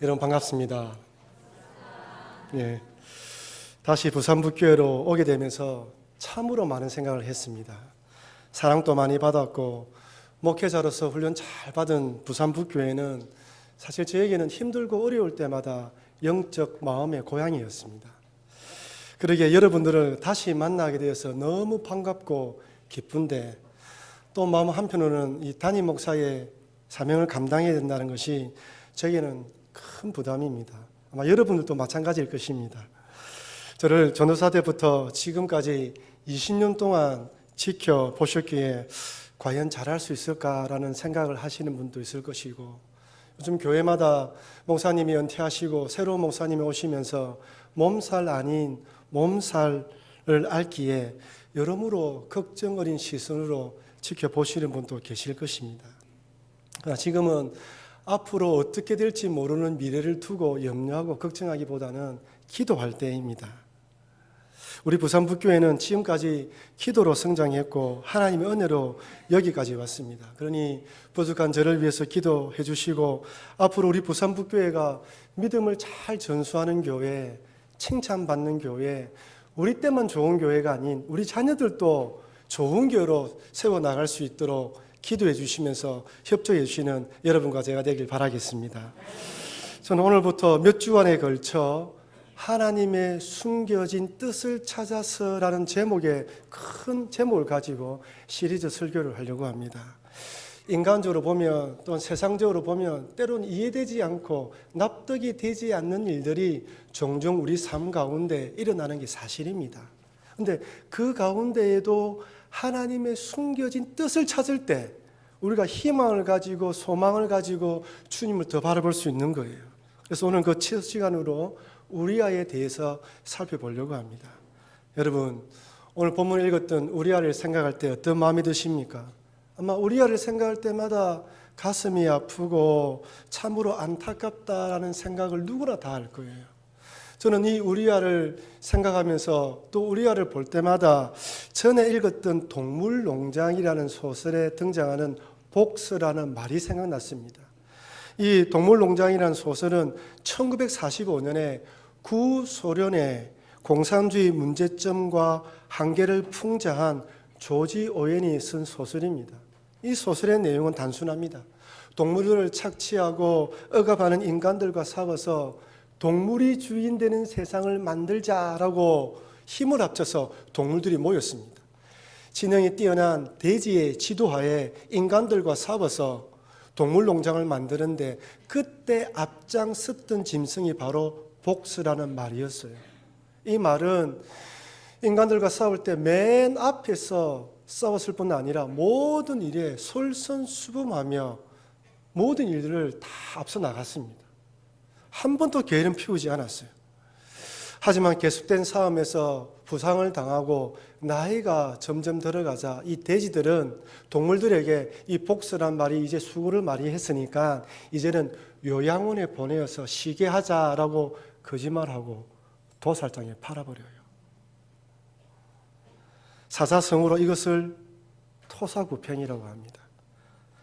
여러분 반갑습니다. 예, 다시 부산북교회로 오게 되면서 참으로 많은 생각을 했습니다. 사랑도 많이 받았고 목회자로서 훈련 잘 받은 부산북교회는 사실 저에게는 힘들고 어려울 때마다 영적 마음의 고향이었습니다. 그러기에 여러분들을 다시 만나게 되어서 너무 반갑고 기쁜데, 또 마음 한편으로는 이 담임 목사의 사명을 감당해야 된다는 것이 저에게는 큰 부담입니다. 아마 여러분들도 마찬가지일 것입니다. 저를 전도사 때부터 지금까지 20년 동안 지켜보셨기에 과연 잘할 수 있을까라는 생각을 하시는 분도 있을 것이고, 요즘 교회마다 목사님이 은퇴하시고 새로운 목사님이 오시면서 몸살 아닌 몸살을 앓기에 여러모로 걱정 어린 시선으로 지켜보시는 분도 계실 것입니다. 그러나 지금은 앞으로 어떻게 될지 모르는 미래를 두고 염려하고 걱정하기보다는 기도할 때입니다. 우리 부산북교회는 지금까지 기도로 성장했고 하나님의 은혜로 여기까지 왔습니다. 그러니 부족한 저를 위해서 기도해 주시고, 앞으로 우리 부산북교회가 믿음을 잘 전수하는 교회, 칭찬받는 교회, 우리 때만 좋은 교회가 아닌 우리 자녀들도 좋은 교회로 세워나갈 수 있도록 기도해 주시면서 협조해 주시는 여러분과 제가 되길 바라겠습니다. 저는 오늘부터 몇 주간에 걸쳐 하나님의 숨겨진 뜻을 찾아서라는 제목의 큰 제목을 가지고 시리즈 설교를 하려고 합니다. 인간적으로 보면 또는 세상적으로 보면 때로는 이해되지 않고 납득이 되지 않는 일들이 종종 우리 삶 가운데 일어나는 게 사실입니다. 그런데 그 가운데에도 하나님의 숨겨진 뜻을 찾을 때 우리가 희망을 가지고 소망을 가지고 주님을 더 바라볼 수 있는 거예요. 그래서 오늘 그 첫 시간으로 우리아에 대해서 살펴보려고 합니다. 여러분, 오늘 본문을 읽었던 우리아를 생각할 때 어떤 마음이 드십니까? 아마 우리아를 생각할 때마다 가슴이 아프고 참으로 안타깝다라는 생각을 누구나 다 할 거예요. 저는 이 우리아를 생각하면서 또 우리아를 볼 때마다 전에 읽었던 동물농장이라는 소설에 등장하는 복스라는 말이 생각났습니다. 이 동물농장이라는 소설은 1945년에 구소련의 공산주의 문제점과 한계를 풍자한 조지 오웬이 쓴 소설입니다. 이 소설의 내용은 단순합니다. 동물들을 착취하고 억압하는 인간들과 싸워서 동물이 주인 되는 세상을 만들자라고 힘을 합쳐서 동물들이 모였습니다. 지능이 뛰어난 대지의 지도하에 인간들과 싸워서 동물농장을 만드는데 그때 앞장섰던 짐승이 바로 복스라는 말이었어요. 이 말은 인간들과 싸울 때 맨 앞에서 싸웠을 뿐 아니라 모든 일에 솔선수범하며 모든 일들을 다 앞서 나갔습니다. 한 번도 게으름 피우지 않았어요. 하지만 계속된 싸움에서 부상을 당하고 나이가 점점 들어가자 이 돼지들은 동물들에게 이 복스란 말이 이제 수고를 많이 했으니까 이제는 요양원에 보내어서 쉬게 하자라고 거짓말하고 도살장에 팔아버려요. 사자성어로 이것을 토사구팽이라고 합니다.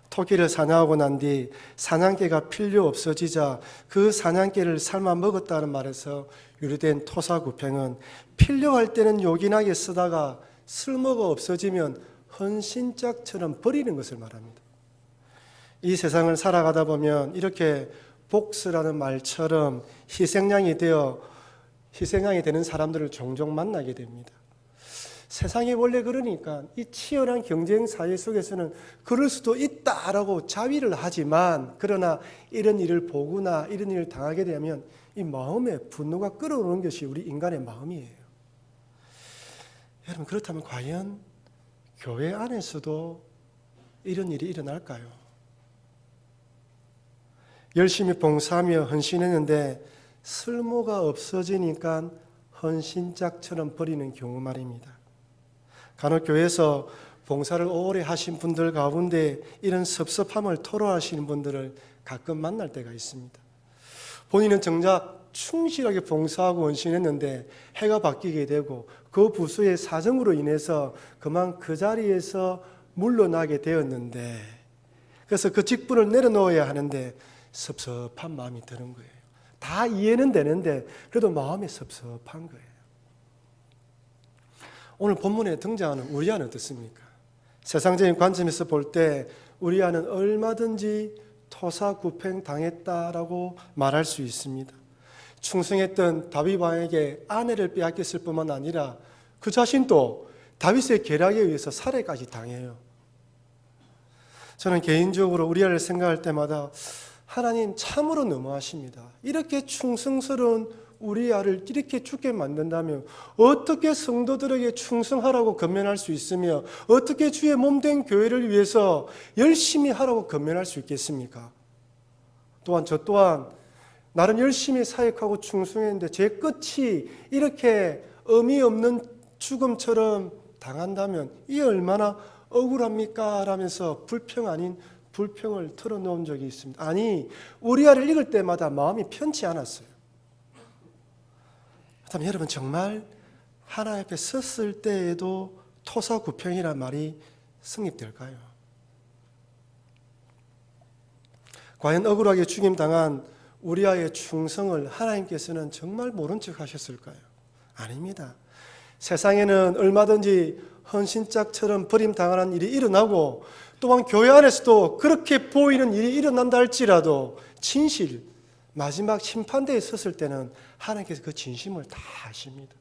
토끼를 사냥하고 난 뒤 사냥개가 필요 없어지자 그 사냥개를 삶아 먹었다는 말에서 유래된 토사구팽은 필요할 때는 요긴하게 쓰다가 쓸모가 없어지면 헌신짝처럼 버리는 것을 말합니다. 이 세상을 살아가다 보면 이렇게 복스라는 말처럼 희생양이 되는 사람들을 종종 만나게 됩니다. 세상이 원래 그러니까 이 치열한 경쟁 사회 속에서는 그럴 수도 있다라고 자위를 하지만, 그러나 이런 일을 보거나 이런 일을 당하게 되면 이 마음의 분노가 끓어오르는 것이 우리 인간의 마음이에요. 여러분, 그렇다면 과연 교회 안에서도 이런 일이 일어날까요? 열심히 봉사하며 헌신했는데 쓸모가 없어지니까 헌신짝처럼 버리는 경우 말입니다. 간혹 교회에서 봉사를 오래 하신 분들 가운데 이런 섭섭함을 토로하시는 분들을 가끔 만날 때가 있습니다. 본인은 정작 충실하게 봉사하고 헌신했는데 해가 바뀌게 되고 그 부서의 사정으로 인해서 그만 그 자리에서 물러나게 되었는데, 그래서 그 직분을 내려놓아야 하는데 섭섭한 마음이 드는 거예요. 다 이해는 되는데 그래도 마음이 섭섭한 거예요. 오늘 본문에 등장하는 우리아는 어떻습니까? 세상적인 관점에서 볼 때 우리아는 얼마든지 토사구팽 당했다라고 말할 수 있습니다. 충성했던 다윗 왕에게 아내를 빼앗겼을 뿐만 아니라 그 자신도 다윗의 계략에 의해서 살해까지 당해요. 저는 개인적으로 우리아를 생각할 때마다 하나님 참으로 너무하십니다. 이렇게 충성스러운 우리아를 이렇게 죽게 만든다면 어떻게 성도들에게 충성하라고 권면할 수 있으며 어떻게 주의 몸된 교회를 위해서 열심히 하라고 권면할 수 있겠습니까? 또한 저 또한 나름 열심히 사역하고 충성했는데 제 끝이 이렇게 의미 없는 죽음처럼 당한다면 이 얼마나 억울합니까? 라면서 불평 아닌 불평을 털어놓은 적이 있습니다. 아니, 우리아를 읽을 때마다 마음이 편치 않았어요. 그렇다면 여러분 정말 하나님 앞에 섰을 때에도 토사구팽이란 말이 성립될까요? 과연 억울하게 죽임당한 우리아의 충성을 하나님께서는 정말 모른 척 하셨을까요? 아닙니다. 세상에는 얼마든지 헌신짝처럼 버림당하는 일이 일어나고 또한 교회 안에서도 그렇게 보이는 일이 일어난다 할지라도 진실, 마지막 심판대에 섰을 때는 하나님께서 그 진심을 다 아십니다.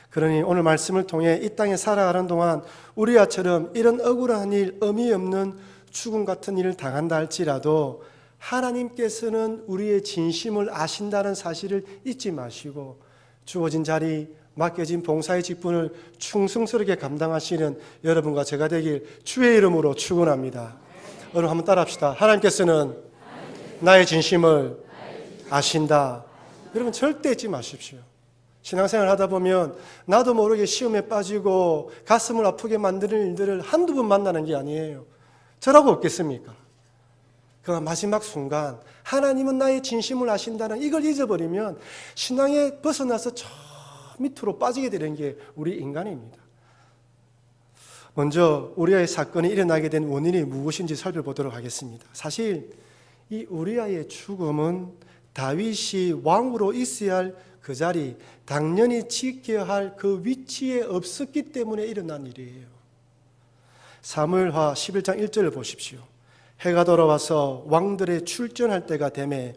그러니 오늘 말씀을 통해 이 땅에 살아가는 동안 우리아처럼 이런 억울한 일, 의미 없는 죽음 같은 일을 당한다 할지라도 하나님께서는 우리의 진심을 아신다는 사실을 잊지 마시고 주어진 자리, 맡겨진 봉사의 직분을 충성스럽게 감당하시는 여러분과 제가 되길 주의 이름으로 축원합니다. 여러분 한번 따라합시다. 하나님께서는 나의 진심을 아신다. 여러분 절대 잊지 마십시오. 신앙생활 하다 보면 나도 모르게 시험에 빠지고 가슴을 아프게 만드는 일들을 한두 번 만나는 게 아니에요. 저라고 없겠습니까? 그러나 마지막 순간 하나님은 나의 진심을 아신다는 이걸 잊어버리면 신앙에 벗어나서 저 밑으로 빠지게 되는 게 우리 인간입니다. 먼저 우리아의 사건이 일어나게 된 원인이 무엇인지 살펴보도록 하겠습니다. 사실 이 우리아의 죽음은 다윗이 왕으로 있어야 할 그 자리, 당연히 지켜야 할 그 위치에 없었기 때문에 일어난 일이에요. 사무엘하 11장 1절을 보십시오. 해가 돌아와서 왕들의 출전할 때가 되매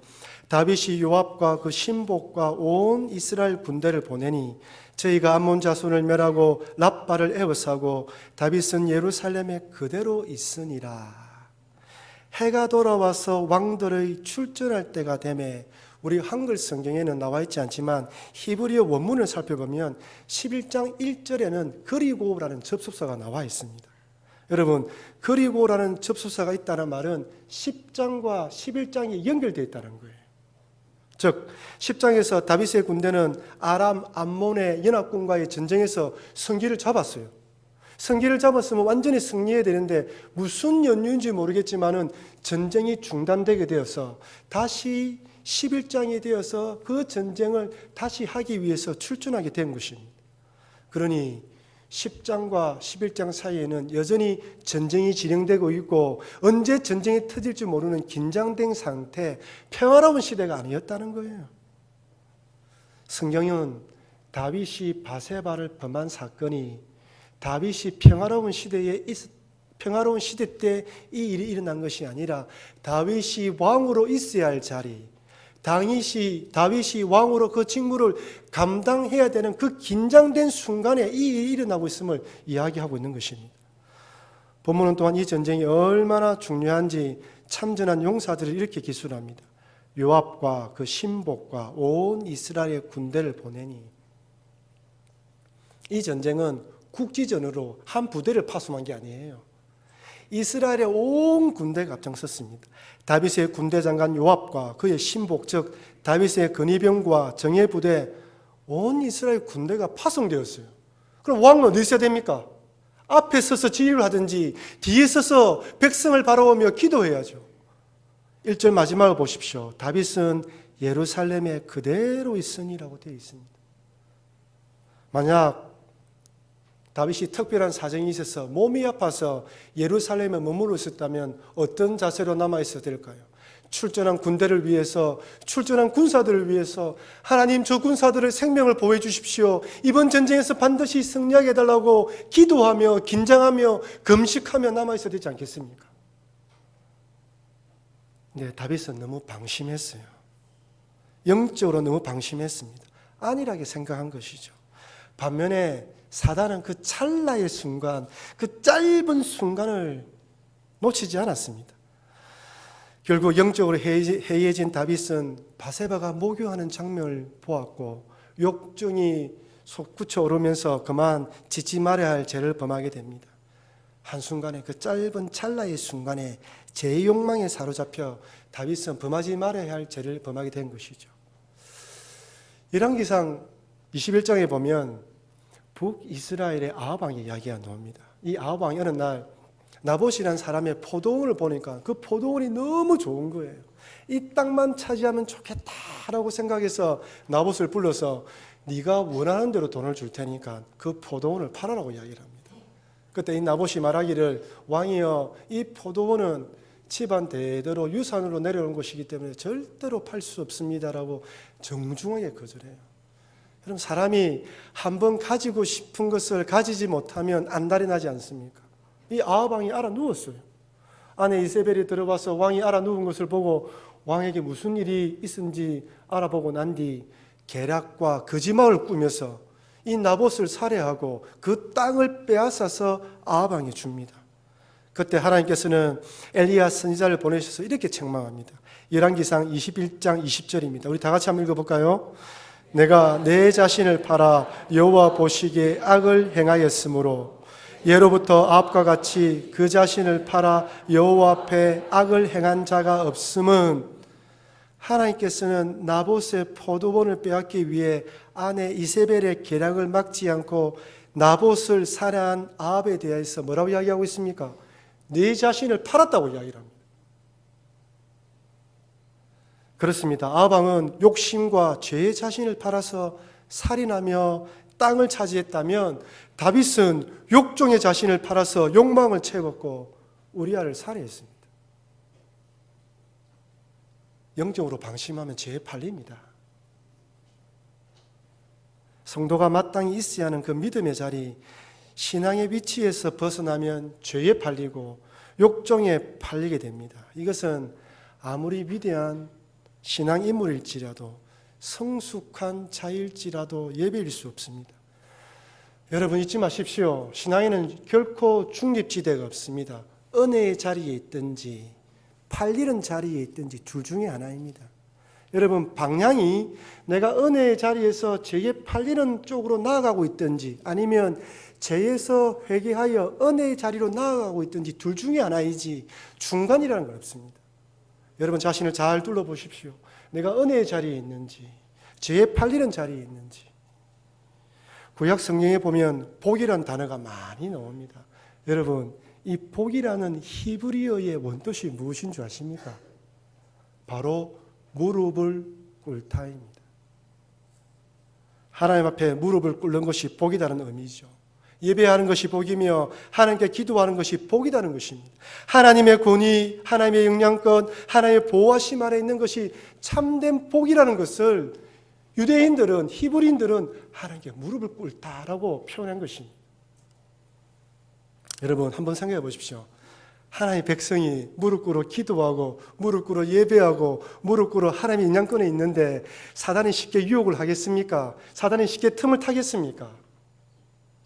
다윗이 요압과 그 신복과 온 이스라엘 군대를 보내니 저희가 암몬 자손을 멸하고 랍바를 에워싸고 다윗은 예루살렘에 그대로 있으니라. 해가 돌아와서 왕들의 출전할 때가 되매 우리 한글 성경에는 나와 있지 않지만 히브리어 원문을 살펴보면 11장 1절에는 그리고라는 접속사가 나와 있습니다. 여러분, 그리고라는 접속사가 있다는 말은 10장과 11장이 연결되어 있다는 거예요. 즉 10장에서 다윗의 군대는 아람 암몬의 연합군과의 전쟁에서 성기를 잡았어요. 성기를 잡았으면 완전히 승리해야 되는데 무슨 연유인지 모르겠지만은 전쟁이 중단되게 되어서 다시 11장이 되어서 그 전쟁을 다시 하기 위해서 출전하게 된 것입니다. 그러니 10장과 11장 사이에는 여전히 전쟁이 진행되고 있고 언제 전쟁이 터질지 모르는 긴장된 상태, 평화로운 시대가 아니었다는 거예요. 성경은 다윗이 바세바를 범한 사건이 다윗이 평화로운 시대 때 이 일이 일어난 것이 아니라 다윗이 왕으로 있어야 할 자리, 다윗이 왕으로 그 직무를 감당해야 되는 그 긴장된 순간에 이 일이 일어나고 있음을 이야기하고 있는 것입니다. 본문은 또한 이 전쟁이 얼마나 중요한지 참전한 용사들을 이렇게 기술합니다. 요압과 그 신복과 온 이스라엘의 군대를 보내니 이 전쟁은 국지전으로 한 부대를 파송한 게 아니에요. 이스라엘의 온 군대가 앞장섰습니다. 다윗의 군대 장관 요압과 그의 신복, 즉 다윗의 근위병과 정예부대, 온 이스라엘 군대가 파송되었어요. 그럼 왕은 어디 있어야 됩니까? 앞에 서서 지휘를 하든지 뒤에 서서 백성을 바라보며 기도해야죠. 1절 마지막을 보십시오. 다윗은 예루살렘에 그대로 있으니라고 되어 있습니다. 만약 다윗이 특별한 사정이 있어서 몸이 아파서 예루살렘에 머물러 있었다면 어떤 자세로 남아 있어야 될까요? 출전한 군대를 위해서, 출전한 군사들을 위해서 하나님 저 군사들의 생명을 보호해 주십시오. 이번 전쟁에서 반드시 승리하게 해달라고 기도하며 긴장하며 금식하며 남아있어야 되지 않겠습니까? 네, 다윗은 너무 방심했어요. 영적으로 너무 방심했습니다. 안일하게 생각한 것이죠. 반면에 사단은 그 찰나의 순간, 그 짧은 순간을 놓치지 않았습니다. 결국 영적으로 해이해진 다윗은 바세바가 목욕하는 장면을 보았고 욕정이 솟구쳐 오르면서 그만 짓지 말아야 할 죄를 범하게 됩니다. 한순간에 그 짧은 찰나의 순간에 죄의 욕망에 사로잡혀 다윗은 범하지 말아야 할 죄를 범하게 된 것이죠. 열왕기상 21장에 보면 북이스라엘의 아합 왕의 이야기가 나옵니다. 이 아합 왕이 어느 날 나봇이라는 사람의 포도원을 보니까 그 포도원이 너무 좋은 거예요. 이 땅만 차지하면 좋겠다라고 생각해서 나봇을 불러서 네가 원하는 대로 돈을 줄 테니까 그 포도원을 팔아라고 이야기를 합니다. 그때 이 나봇이 말하기를 왕이여 이 포도원은 집안 대대로 유산으로 내려온 것이기 때문에 절대로 팔 수 없습니다라고 정중하게 거절해요. 여러분 사람이 한번 가지고 싶은 것을 가지지 못하면 안달이 나지 않습니까? 이 아합 왕이 알아 누웠어요. 아내 이세벨이 들어와서 왕이 알아 누운 것을 보고 왕에게 무슨 일이 있은지 알아보고 난 뒤 계략과 거짓말을 꾸며서 이 나봇을 살해하고 그 땅을 빼앗아서 아합 왕에 줍니다. 그때 하나님께서는 엘리야 선지자를 보내셔서 이렇게 책망합니다. 열왕기상 21장 20절입니다. 우리 다 같이 한번 읽어볼까요? 내가 내 자신을 팔아 여호와 보시기에 악을 행하였으므로 예로부터 아합과 같이 그 자신을 팔아 여호와 앞에 악을 행한 자가 없음은 하나님께서는 나봇의 포도원을 빼앗기 위해 아내 이세벨의 계략을 막지 않고 나봇을 살해한 아합에 대해서 뭐라고 이야기하고 있습니까? 네 자신을 팔았다고 이야기를 합니다. 그렇습니다. 아합 왕은 욕심과 죄의 자신을 팔아서 살인하며 땅을 차지했다면 다윗은 욕종의 자신을 팔아서 욕망을 채웠고 우리아를 살해했습니다. 영적으로 방심하면 죄에 팔립니다. 성도가 마땅히 있어야 하는 그 믿음의 자리, 신앙의 위치에서 벗어나면 죄에 팔리고 욕종에 팔리게 됩니다. 이것은 아무리 위대한 신앙 인물일지라도 성숙한 자일지라도 예배일 수 없습니다. 여러분 잊지 마십시오. 신앙에는 결코 중립지대가 없습니다. 은혜의 자리에 있든지 팔리는 자리에 있든지 둘 중에 하나입니다. 여러분 방향이 내가 은혜의 자리에서 죄에 팔리는 쪽으로 나아가고 있든지 아니면 죄에서 회개하여 은혜의 자리로 나아가고 있든지 둘 중에 하나이지 중간이라는 건 없습니다. 여러분 자신을 잘 둘러보십시오. 내가 은혜의 자리에 있는지 죄에 팔리는 자리에 있는지. 구약 성경에 보면 복이라는 단어가 많이 나옵니다. 여러분 이 복이라는 히브리어의 원뜻이 무엇인 줄 아십니까? 바로 무릎을 꿇다입니다. 하나님 앞에 무릎을 꿇는 것이 복이라는 의미죠. 예배하는 것이 복이며 하나님께 기도하는 것이 복이라는 것입니다. 하나님의 권위, 하나님의 영향권, 하나님의 보호하심 아래 있는 것이 참된 복이라는 것을 유대인들은, 히브리인들은 하나님께 무릎을 꿇다라고 표현한 것입니다. 여러분 한번 생각해 보십시오. 하나님의 백성이 무릎 꿇어 기도하고 무릎 꿇어 예배하고 무릎 꿇어 하나님의 영향권에 있는데 사단이 쉽게 유혹을 하겠습니까? 사단이 쉽게 틈을 타겠습니까?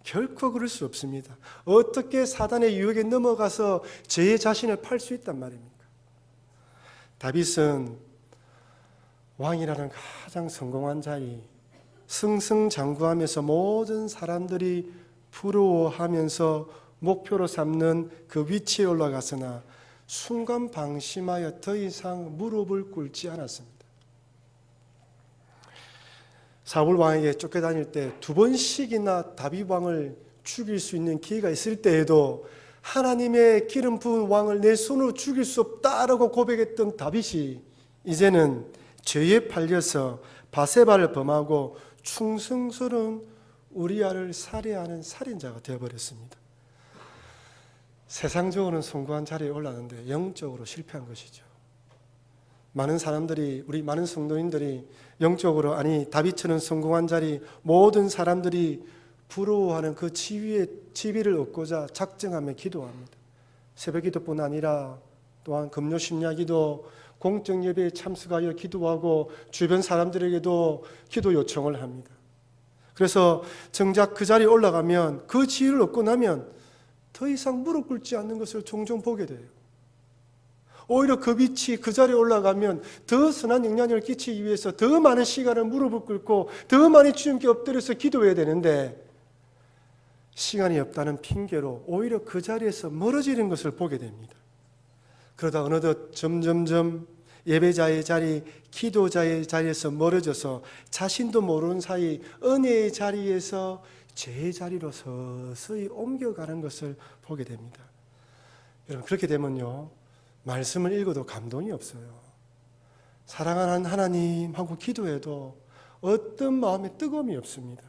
결코 그럴 수 없습니다. 어떻게 사단의 유혹에 넘어가서 제 자신을 팔 수 있단 말입니까? 다윗은 왕이라는 가장 성공한 자리, 승승장구하면서 모든 사람들이 부러워하면서 목표로 삼는 그 위치에 올라갔으나 순간 방심하여 더 이상 무릎을 꿇지 않았습니다. 사울 왕에게 쫓겨다닐 때 2번씩이나 다윗 왕을 죽일 수 있는 기회가 있을 때에도 하나님의 기름 부은 왕을 내 손으로 죽일 수 없다라고 고백했던 다윗이 이제는 죄에 팔려서 바세바를 범하고 충성스러운 우리아를 살해하는 살인자가 되어버렸습니다. 세상적으로는 성공한 자리에 올랐는데 영적으로 실패한 것이죠. 많은 사람들이, 우리 많은 성도인들이 영적으로, 아니 다윗처럼 성공한 자리 모든 사람들이 부러워하는 그 지위를 얻고자 작정하며 기도합니다. 새벽 기도뿐 아니라 또한 금요 심야기도, 공적 예배에 참석하여 기도하고 주변 사람들에게도 기도 요청을 합니다. 그래서 정작 그 자리에 올라가면, 그 지위를 얻고 나면 더 이상 무릎 꿇지 않는 것을 종종 보게 돼요. 오히려 그 빛이, 그 자리에 올라가면 더 선한 영향력을 끼치기 위해서 더 많은 시간을 무릎을 꿇고 더 많이 주님께 엎드려서 기도해야 되는데, 시간이 없다는 핑계로 오히려 그 자리에서 멀어지는 것을 보게 됩니다. 그러다 어느덧 점점점 예배자의 자리, 기도자의 자리에서 멀어져서 자신도 모르는 사이 은혜의 자리에서 죄의 자리로 서서히 옮겨가는 것을 보게 됩니다. 여러분, 그렇게 되면요, 말씀을 읽어도 감동이 없어요. 사랑하는 하나님 하고 기도해도 어떤 마음에 뜨거움이 없습니다.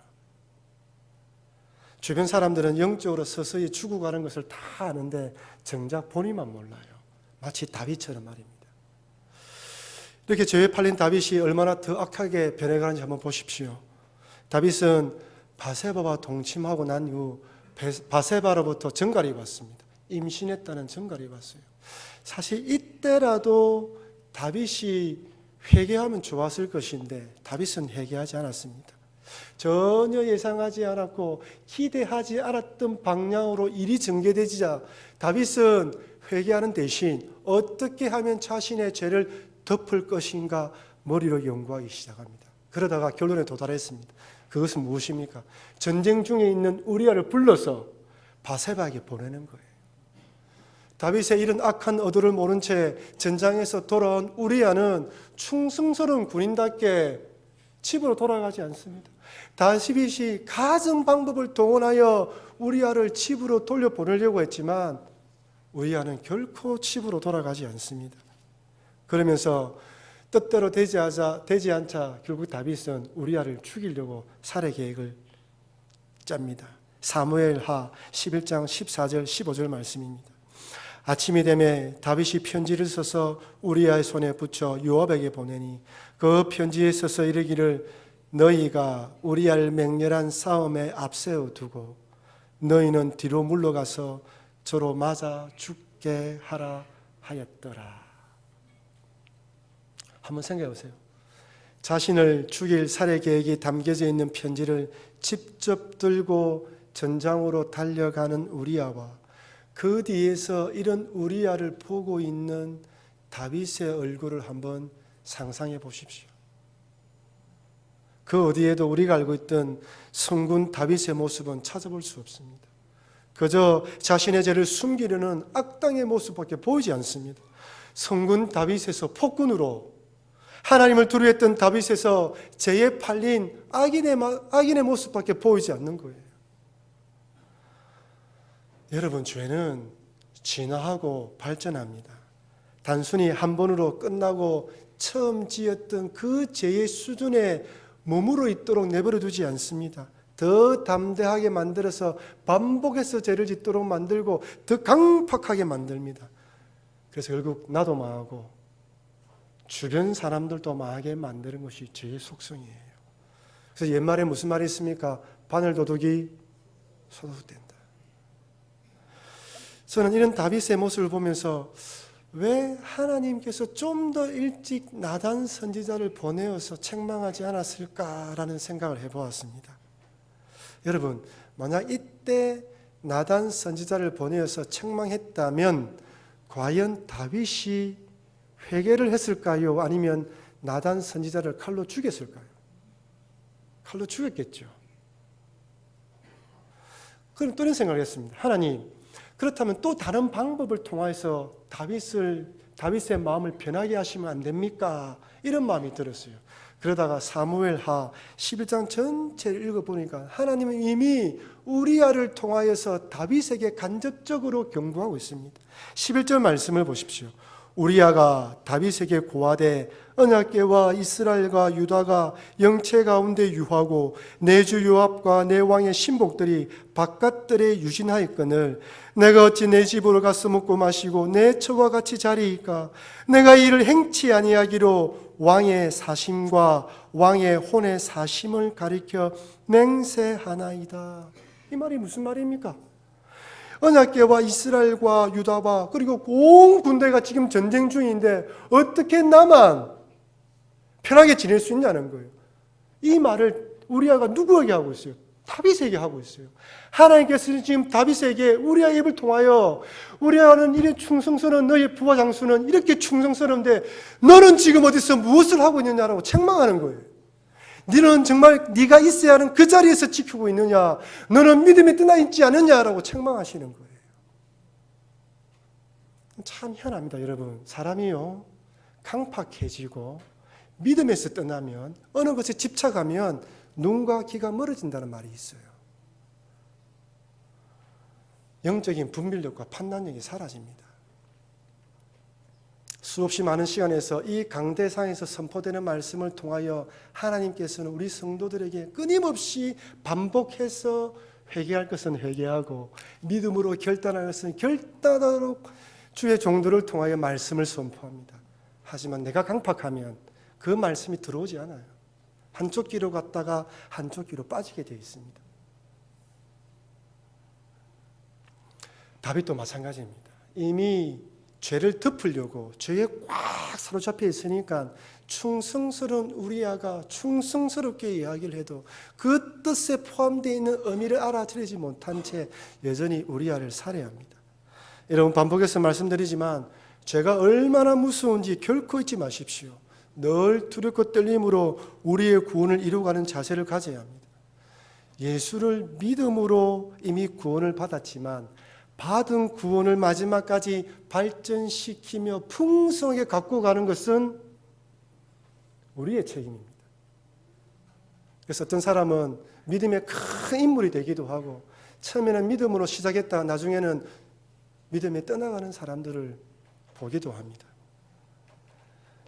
주변 사람들은 영적으로 서서히 죽어가는 것을 다 아는데 정작 본인만 몰라요. 마치 다윗처럼 말입니다. 이렇게 죄에 팔린 다윗이 얼마나 더 악하게 변해가는지 한번 보십시오. 다윗은 바세바와 동침하고 난 이후 바세바로부터 전갈이 왔습니다. 임신했다는 전갈이 왔어요. 사실 이때라도 다윗이 회개하면 좋았을 것인데 다윗은 회개하지 않았습니다. 전혀 예상하지 않았고 기대하지 않았던 방향으로 일이 전개되자 다윗은 회개하는 대신 어떻게 하면 자신의 죄를 덮을 것인가 머리로 연구하기 시작합니다. 그러다가 결론에 도달했습니다. 그것은 무엇입니까? 전쟁 중에 있는 우리아를 불러서 바세바에게 보내는 거예요. 다윗의 이런 악한 의도를 모른 채 전장에서 돌아온 우리아는 충성스러운 군인답게 집으로 돌아가지 않습니다. 다윗이 가진 방법을 동원하여 우리아를 집으로 돌려보내려고 했지만 우리아는 결코 집으로 돌아가지 않습니다. 그러면서 뜻대로 되지 않자 결국 다윗은 우리아를 죽이려고 살해 계획을 짭니다. 사무엘하 11장 14절 15절 말씀입니다. 아침이 되매 다윗이 편지를 써서 우리아의 손에 붙여 요압에게 보내니 그 편지에 써서 이르기를 너희가 우리아를 맹렬한 싸움에 앞세워 두고 너희는 뒤로 물러가서 저로 맞아 죽게 하라 하였더라. 한번 생각해 보세요. 자신을 죽일 살해 계획이 담겨져 있는 편지를 직접 들고 전장으로 달려가는 우리아와 그 뒤에서 이런 우리아를 보고 있는 다윗의 얼굴을 한번 상상해 보십시오. 그 어디에도 우리가 알고 있던 성군 다윗의 모습은 찾아볼 수 없습니다. 그저 자신의 죄를 숨기려는 악당의 모습밖에 보이지 않습니다. 성군 다윗에서 폭군으로, 하나님을 두려워했던 다윗에서 죄에 팔린 악인의 모습밖에 보이지 않는 거예요. 여러분, 죄는 진화하고 발전합니다. 단순히 한 번으로 끝나고 처음 지었던 그 죄의 수준에 머무러 있도록 내버려 두지 않습니다. 더 담대하게 만들어서 반복해서 죄를 짓도록 만들고 더 강팍하게 만듭니다. 그래서 결국 나도 망하고 주변 사람들도 망하게 만드는 것이 죄의 속성이에요. 그래서 옛말에 무슨 말이 있습니까? 바늘 도둑이 소도둑된다. 저는 이런 다윗의 모습을 보면서 왜 하나님께서 좀 더 일찍 나단 선지자를 보내어서 책망하지 않았을까라는 생각을 해보았습니다. 여러분, 만약 이때 나단 선지자를 보내어서 책망했다면 과연 다윗이 회개를 했을까요? 아니면 나단 선지자를 칼로 죽였을까요? 칼로 죽였겠죠. 그럼 또 이런 생각을 했습니다. 하나님, 그렇다면 또 다른 방법을 통해서 다윗의 마음을 변하게 하시면 안 됩니까? 이런 마음이 들었어요. 그러다가 사무엘하 11장 전체를 읽어보니까 하나님은 이미 우리아를 통하여서 다윗에게 간접적으로 경고하고 있습니다. 11절 말씀을 보십시오. 우리아가 다윗에게 고하되 언약궤와 이스라엘과 유다가 영체 가운데 유하고 내 주 요압과 내 왕의 신복들이 바깥들에 유진하였거늘 내가 어찌 내 집으로 가서 먹고 마시고 내 처와 같이 자리이까? 내가 이를 행치 아니하기로 왕의 사심과 왕의 혼의 사심을 가리켜 맹세하나이다. 이 말이 무슨 말입니까? 언약궤와 이스라엘과 유다와 그리고 온 군대가 지금 전쟁 중인데 어떻게 나만 편하게 지낼 수 있냐는 거예요. 이 말을 우리아가 누구에게 하고 있어요? 다윗에게 하고 있어요. 하나님께서 지금 다윗에게 우리아 입을 통하여 우리아는 이래 충성스러운 너의 부하 장수는 이렇게 충성스러운데 너는 지금 어디서 무엇을 하고 있느냐라고 책망하는 거예요. 너는 정말 네가 있어야 하는 그 자리에서 지키고 있느냐? 너는 믿음에 떠나 있지 않느냐라고 책망하시는 거예요. 참 희한합니다, 여러분. 사람이요 강팍해지고 믿음에서 떠나면 어느 것에 집착하면 눈과 귀가 멀어진다는 말이 있어요. 영적인 분별력과 판단력이 사라집니다. 수없이 많은 시간에서 이 강대상에서 선포되는 말씀을 통하여 하나님께서는 우리 성도들에게 끊임없이 반복해서 회개할 것은 회개하고 믿음으로 결단할 것은 결단하도록 주의 종들을 통하여 말씀을 선포합니다. 하지만 내가 강팍하면 그 말씀이 들어오지 않아요. 한쪽 귀로 갔다가 한쪽 귀로 빠지게 되어 있습니다. 다윗도 마찬가지입니다. 이미 죄를 덮으려고 죄에 꽉 사로잡혀 있으니까 충성스러운 우리아가 충성스럽게 이야기를 해도 그 뜻에 포함되어 있는 의미를 알아들이지 못한 채 여전히 우리아를 살해합니다. 여러분, 반복해서 말씀드리지만 죄가 얼마나 무서운지 결코 잊지 마십시오. 늘 두렵고 떨림으로 우리의 구원을 이루어가는 자세를 가져야 합니다. 예수를 믿음으로 이미 구원을 받았지만 받은 구원을 마지막까지 발전시키며 풍성하게 갖고 가는 것은 우리의 책임입니다. 그래서 어떤 사람은 믿음의 큰 인물이 되기도 하고 처음에는 믿음으로 시작했다 나중에는 믿음에 떠나가는 사람들을 보기도 합니다.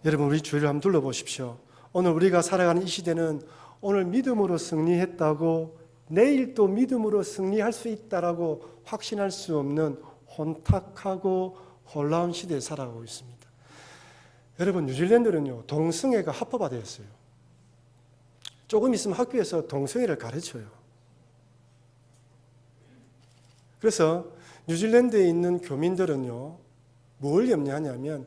여러분, 우리 주위를 한번 둘러보십시오. 오늘 우리가 살아가는 이 시대는 오늘 믿음으로 승리했다고 내일 또 믿음으로 승리할 수 있다라고 확신할 수 없는 혼탁하고 혼란한 시대에 살아가고 있습니다. 여러분, 뉴질랜드는요 동성애가 합법화되었어요. 조금 있으면 학교에서 동성애를 가르쳐요. 그래서 뉴질랜드에 있는 교민들은요 뭘 염려하냐면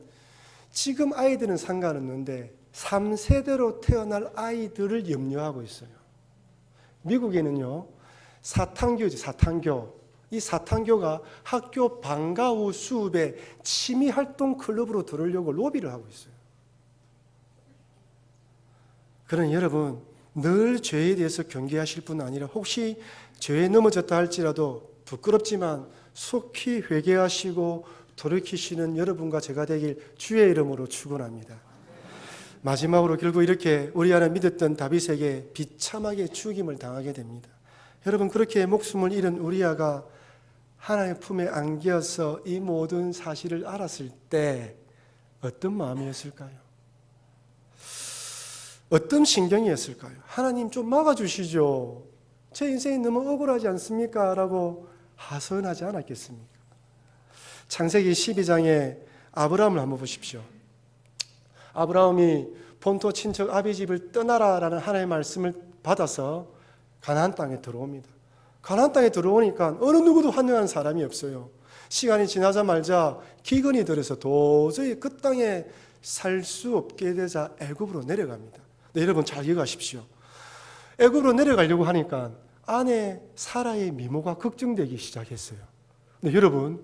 지금 아이들은 상관없는데 3세대로 태어날 아이들을 염려하고 있어요. 미국에는요 사탄교지, 사탄교. 이 사탄교가 학교 방과 후 수업에 취미활동 클럽으로 들으려고 로비를 하고 있어요. 그러니 여러분, 늘 죄에 대해서 경계하실 뿐 아니라 혹시 죄에 넘어졌다 할지라도 부끄럽지만 속히 회개하시고 돌이키시는 여러분과 제가 되길 주의 이름으로 축원합니다. 마지막으로 결국 이렇게 우리아를 믿었던 다윗에게 비참하게 죽임을 당하게 됩니다. 여러분, 그렇게 목숨을 잃은 우리아가 하나님의 품에 안겨서 이 모든 사실을 알았을 때 어떤 마음이었을까요? 어떤 심경이었을까요? 하나님 좀 막아주시죠. 제 인생이 너무 억울하지 않습니까? 라고 하소연하지 않았겠습니까? 창세기 12장에 아브라함을 한번 보십시오. 아브라함이 본토 친척 아비 집을 떠나라라는 하나님의 말씀을 받아서 가나안 땅에 들어옵니다. 가나안 땅에 들어오니까 어느 누구도 환영하는 사람이 없어요. 시간이 지나자마자 기근이 들어서 도저히 그 땅에 살 수 없게 되자 애굽으로 내려갑니다. 네, 여러분 잘 기억하십시오. 애굽으로 내려가려고 하니까 아내 사라의 미모가 걱정되기 시작했어요. 네, 여러분,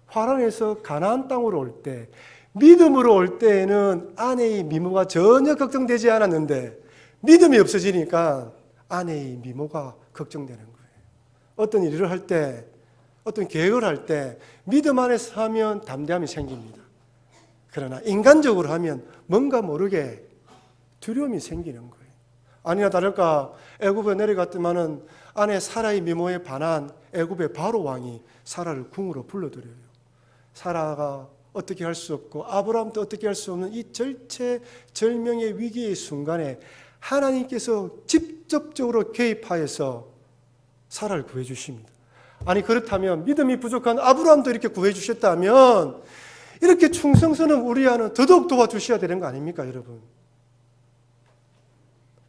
화란에서 가나안 땅으로 올 때, 믿음으로 올 때에는 아내의 미모가 전혀 걱정되지 않았는데 믿음이 없어지니까 아내의 미모가 걱정되는 거예요. 어떤 일을 할 때, 어떤 계획을 할 때 믿음 안에서 하면 담대함이 생깁니다. 그러나 인간적으로 하면 뭔가 모르게 두려움이 생기는 거예요. 아니나 다를까 애굽에 내려갔더만은 아내 사라의 미모에 반한 애굽의 바로 왕이 사라를 궁으로 불러들여요. 사라가 어떻게 할 수 없고 아브라함도 어떻게 할 수 없는 이 절체절명의 위기의 순간에 하나님께서 직접적으로 개입하여서 사라를 구해 주십니다. 아니 그렇다면 믿음이 부족한 아브라함도 이렇게 구해 주셨다면 이렇게 충성스러운 우리아는 더더욱 도와주셔야 되는 거 아닙니까, 여러분?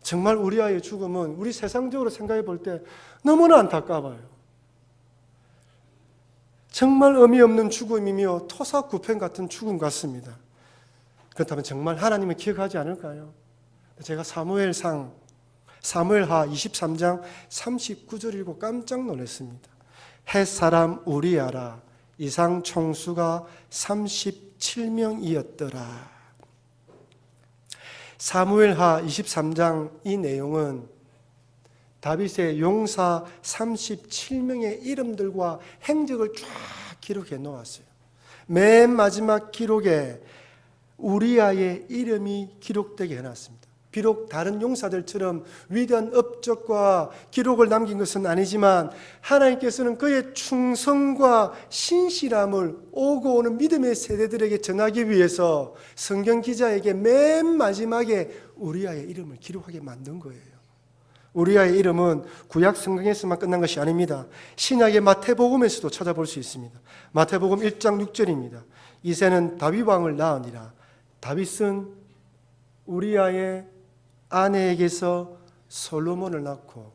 정말 우리아의 죽음은 우리 세상적으로 생각해 볼 때 너무나 안타까워요. 정말 의미 없는 죽음이며 토사구팽 같은 죽음 같습니다. 그렇다면 정말 하나님을 기억하지 않을까요? 제가 사무엘하 23장 39절 읽고 깜짝 놀랐습니다. 헷사람 우리아라 이상 총수가 37명이었더라. 사무엘하 23장 이 내용은 다윗의 용사 37명의 이름들과 행적을 쫙 기록해 놓았어요. 맨 마지막 기록에 우리아의 이름이 기록되게 해놨습니다. 비록 다른 용사들처럼 위대한 업적과 기록을 남긴 것은 아니지만 하나님께서는 그의 충성과 신실함을 오고 오는 믿음의 세대들에게 전하기 위해서 성경 기자에게 맨 마지막에 우리아의 이름을 기록하게 만든 거예요. 우리아의 이름은 구약 성경에서만 끝난 것이 아닙니다. 신약의 마태복음에서도 찾아볼 수 있습니다. 마태복음 1장 6절입니다. 이새는 다윗 왕을 낳으니라. 다윗은 우리아의 아내에게서 솔로몬을 낳고,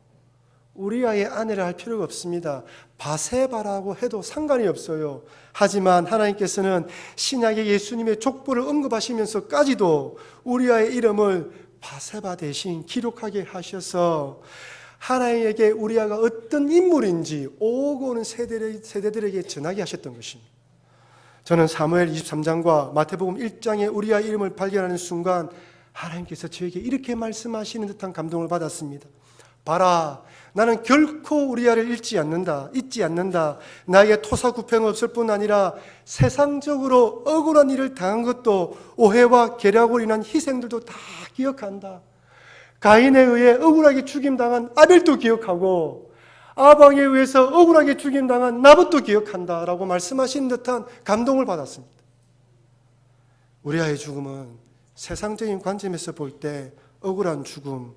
우리아의 아내를 할 필요가 없습니다. 바세바라고 해도 상관이 없어요. 하지만 하나님께서는 신약의 예수님의 족보를 언급하시면서까지도 우리아의 이름을 바세바 대신 기록하게 하셔서 하나님에게 우리아가 어떤 인물인지 오고 오는 세대들에게 전하게 하셨던 것입니다. 저는 사무엘 23장과 마태복음 1장의 우리아 이름을 발견하는 순간 하나님께서 저에게 이렇게 말씀하시는 듯한 감동을 받았습니다. 봐라, 나는 결코 우리아를 잊지 않는다. 나에게 토사구팽 없을 뿐 아니라 세상적으로 억울한 일을 당한 것도, 오해와 계략으로 인한 희생들도 다 기억한다. 가인에 의해 억울하게 죽임당한 아벨도 기억하고 아방에 의해서 억울하게 죽임당한 나봇도 기억한다 라고 말씀하신 듯한 감동을 받았습니다. 우리아의 죽음은 세상적인 관점에서 볼 때 억울한 죽음,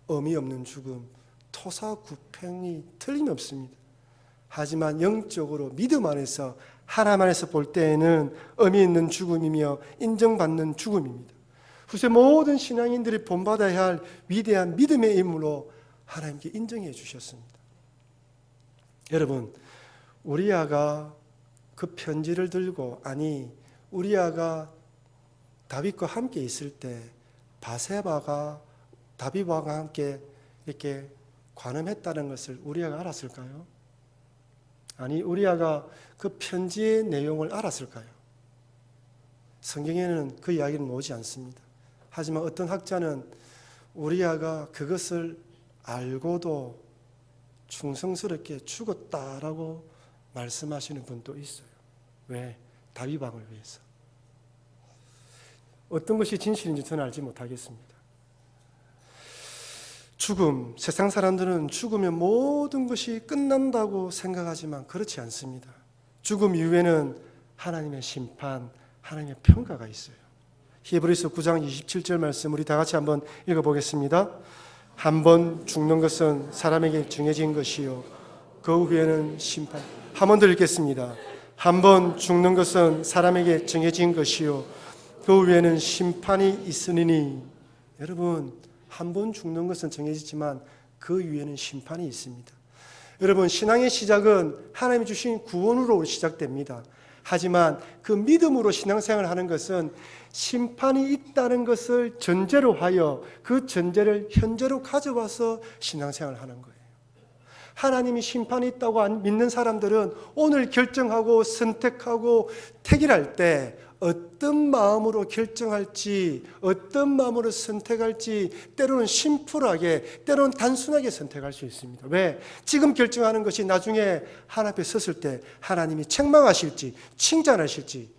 의미 없는 죽음, 토사구팽이 틀림없습니다. 하지만 영적으로 믿음 안에서, 하나님 안에서 볼 때에는 의미 있는 죽음이며 인정받는 죽음입니다. 후세 모든 신앙인들이 본받아야 할 위대한 믿음의 인물로 하나님께 인정해 주셨습니다. 여러분, 우리아가 그 편지를 들고, 우리아가 다윗과 함께 있을 때 바세바가 다윗 왕과 함께 이렇게 관음했다는 것을 우리아가 알았을까요? 아니, 우리아가 그 편지의 내용을 알았을까요? 성경에는 그 이야기는 나오지 않습니다. 하지만 어떤 학자는 우리아가 그것을 알고도 충성스럽게 죽었다라고 말씀하시는 분도 있어요. 왜? 다윗 왕을 위해서. 어떤 것이 진실인지 저는 알지 못하겠습니다. 죽음, 세상 사람들은 죽으면 모든 것이 끝난다고 생각하지만 그렇지 않습니다. 죽음 이후에는 하나님의 심판, 하나님의 평가가 있어요. 히브리서 9장 27절 말씀 우리 다 같이 한번 읽어보겠습니다. 한 번 죽는 것은 사람에게 정해진 것이요 그 후에는 심판. 한 번 더 읽겠습니다. 한 번 죽는 것은 사람에게 정해진 것이요 그 후에는 심판이 있으니. 여러분, 한 번 죽는 것은 정해지지만 그 위에는 심판이 있습니다. 여러분, 신앙의 시작은 하나님이 주신 구원으로 시작됩니다. 하지만 그 믿음으로 신앙생활을 하는 것은 심판이 있다는 것을 전제로 하여 그 전제를 현재로 가져와서 신앙생활을 하는 거예요. 하나님이 심판이 있다고 믿는 사람들은 오늘 결정하고 선택하고 택일할 때 어떤 마음으로 결정할지, 어떤 마음으로 선택할지 때로는 심플하게, 때로는 단순하게 선택할 수 있습니다. 왜? 지금 결정하는 것이 나중에 하나님 앞에 섰을 때 하나님이 책망하실지 칭찬하실지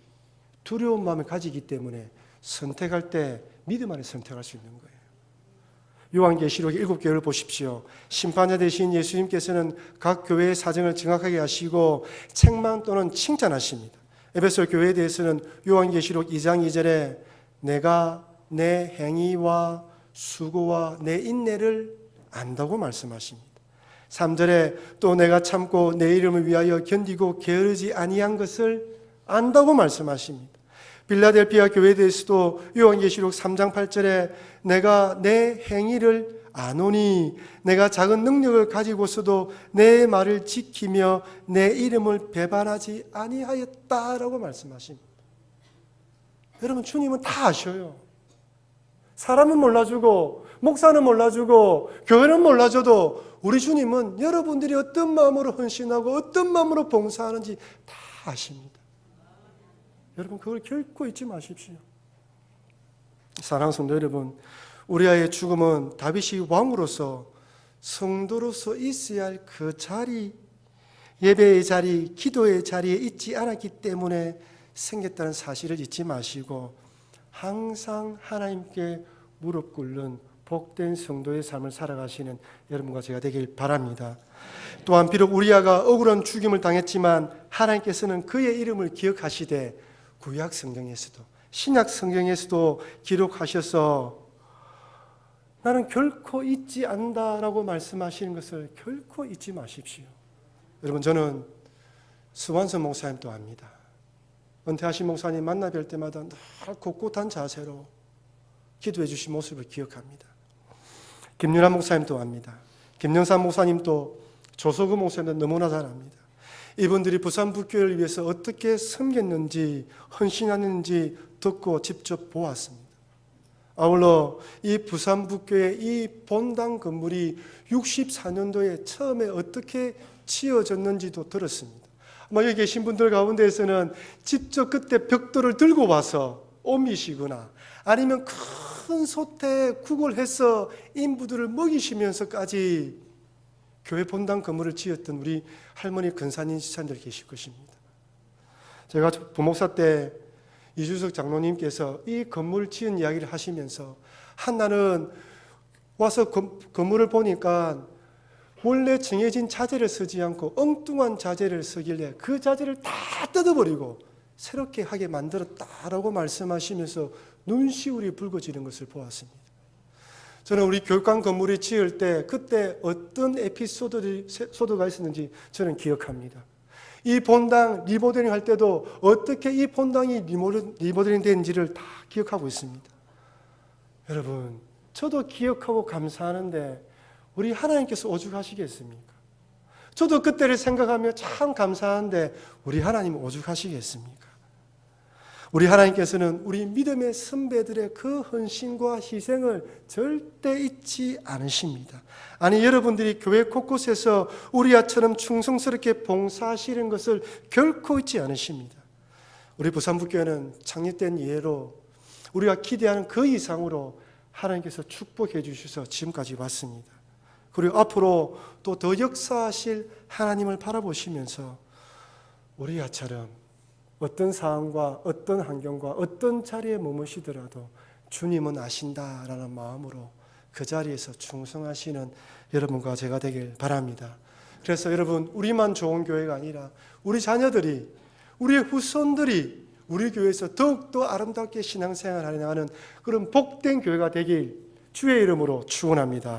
두려운 마음을 가지기 때문에 선택할 때 믿음 안에 선택할 수 있는 거예요. 요한계시록 7교회를 보십시오. 심판자 되신 예수님께서는 각 교회의 사정을 정확하게 하시고 책망 또는 칭찬하십니다. 에베소 교회에 대해서는 요한계시록 2장 2절에 내가 내 행위와 수고와 내 인내를 안다고 말씀하십니다. 3절에 또 내가 참고 내 이름을 위하여 견디고 게으르지 아니한 것을 안다고 말씀하십니다. 빌라델피아 교회에 대해서도 요한계시록 3장 8절에 내가 내 행위를 아노니 내가 작은 능력을 가지고서도 내 말을 지키며 내 이름을 배반하지 아니하였다라고 말씀하십니다. 여러분, 주님은 다 아셔요. 사람은 몰라주고 목사는 몰라주고 교회는 몰라줘도 우리 주님은 여러분들이 어떤 마음으로 헌신하고 어떤 마음으로 봉사하는지 다 아십니다. 여러분, 그걸 결코 잊지 마십시오. 사랑하는 성도 여러분, 우리아의 죽음은 다윗이 왕으로서 성도로서 있어야 할 그 자리, 예배의 자리, 기도의 자리에 있지 않았기 때문에 생겼다는 사실을 잊지 마시고 항상 하나님께 무릎 꿇는 복된 성도의 삶을 살아가시는 여러분과 제가 되길 바랍니다. 또한 비록 우리아가 억울한 죽임을 당했지만 하나님께서는 그의 이름을 기억하시되 구약 성경에서도 신약 성경에서도 기록하셔서 나는 결코 잊지 않는다라고 말씀하시는 것을 결코 잊지 마십시오. 여러분, 저는 스완선 목사님도 압니다. 은퇴하신 목사님 만나 뵐 때마다 늘 곳곳한 자세로 기도해 주신 모습을 기억합니다. 김윤환 목사님도 압니다. 김영삼 목사님도, 조소구 목사님도 너무나 잘 압니다. 이분들이 부산북교회를 위해서 어떻게 섬겼는지 헌신하는지 듣고 직접 보았습니다. 아울러 이 부산북교회 이 본당 건물이 64년도에 처음에 어떻게 지어졌는지도 들었습니다. 아마 여기 계신 분들 가운데에서는 직접 그때 벽돌을 들고 와서 옮기시거나 아니면 큰 솥에 국을 해서 인부들을 먹이시면서까지 교회 본당 건물을 지었던 우리 할머니 근사님 지사님들 계실 것입니다. 제가 부목사 때 이주석 장로님께서 이 건물을 지은 이야기를 하시면서 한날은 와서 건물을 보니까 원래 정해진 자재를 쓰지 않고 엉뚱한 자재를 쓰길래 그 자재를 다 뜯어버리고 새롭게 하게 만들었다라고 말씀하시면서 눈시울이 붉어지는 것을 보았습니다. 저는 우리 교육관 건물을 지을 때 그때 어떤 에피소드가 있었는지 저는 기억합니다. 이 본당 리모델링 할 때도 어떻게 이 본당이 리모델링 된지를 다 기억하고 있습니다. 여러분, 저도 기억하고 감사하는데 우리 하나님께서 오죽하시겠습니까? 저도 그때를 생각하며 참 감사한데 우리 하나님은 오죽하시겠습니까? 우리 하나님께서는 우리 믿음의 선배들의 그 헌신과 희생을 절대 잊지 않으십니다. 아니, 여러분들이 교회 곳곳에서 우리아처럼 충성스럽게 봉사하시는 것을 결코 잊지 않으십니다. 우리 부산북교회는 창립된 이래로 우리가 기대하는 그 이상으로 하나님께서 축복해 주셔서 지금까지 왔습니다. 그리고 앞으로 또 더 역사하실 하나님을 바라보시면서 우리아처럼 어떤 상황과 어떤 환경과 어떤 자리에 머무시더라도 주님은 아신다라는 마음으로 그 자리에서 충성하시는 여러분과 제가 되길 바랍니다. 그래서 여러분, 우리만 좋은 교회가 아니라 우리 자녀들이, 우리의 후손들이 우리 교회에서 더욱더 아름답게 신앙생활을 하는 그런 복된 교회가 되길 주의 이름으로 축원합니다.